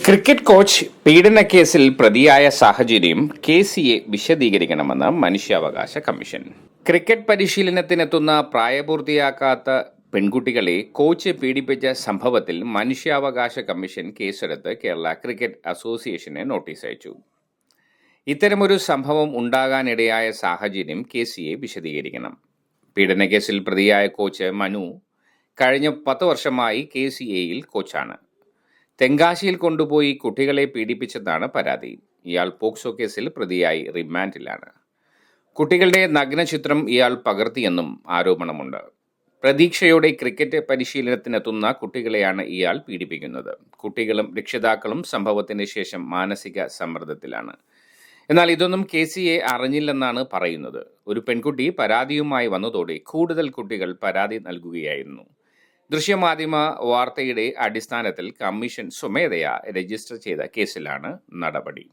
Cricket coach പീഡനക്കേസിൽ പ്രതിയായ സാഹചര്യം KCA വിശദീകരിക്കണമെന്ന് മനുഷ്യാവകാശ കമ്മീഷൻ. ക്രിക്കറ്റ് പരിശീലനത്തിനെത്തുന്ന പ്രായപൂർത്തിയാക്കാത്ത പെൺകുട്ടികളെ കോച്ച് പീഡിപ്പിച്ച സംഭവത്തിൽ മനുഷ്യാവകാശ കമ്മീഷൻ കേസെടുത്ത് കേരള ക്രിക്കറ്റ് അസോസിയേഷന് നോട്ടീസ് അയച്ചു. ഇത്തരമൊരു സംഭവം ഉണ്ടാകാനിടയായ സാഹചര്യം KCA വിശദീകരിക്കണം. പീഡനക്കേസിൽ പ്രതിയായ കോച്ച് മനു കഴിഞ്ഞ 10 വർഷമായി KCAയിൽ കോച്ചാണ്. തെങ്കാശിയിൽ കൊണ്ടുപോയി കുട്ടികളെ പീഡിപ്പിച്ചെന്നാണ് പരാതി. ഇയാൾ പോക്സോ കേസിൽ പ്രതിയായി റിമാൻഡിലാണ്. കുട്ടികളുടെ നഗ്നചിത്രം ഇയാൾ പകർത്തിയെന്നും ആരോപണമുണ്ട്. പ്രതീക്ഷയോടെ ക്രിക്കറ്റ് പരിശീലനത്തിനെത്തുന്ന കുട്ടികളെയാണ് ഇയാൾ പീഡിപ്പിക്കുന്നത്. കുട്ടികളും രക്ഷിതാക്കളും സംഭവത്തിന് ശേഷം മാനസിക സമ്മർദ്ദത്തിലാണ്. എന്നാൽ ഇതൊന്നും KCA അറിഞ്ഞില്ലെന്നാണ് പറയുന്നത്. ഒരു പെൺകുട്ടി പരാതിയുമായി വന്നതോടെ കൂടുതൽ കുട്ടികൾ പരാതി നൽകുകയായിരുന്നു. ദൃശ്യമാധ്യമ വാർത്തയുടെ അടിസ്ഥാനത്തിൽ കമ്മീഷൻ സ്വമേധയാ രജിസ്റ്റർ ചെയ്ത കേസിലാണ് നടപടി.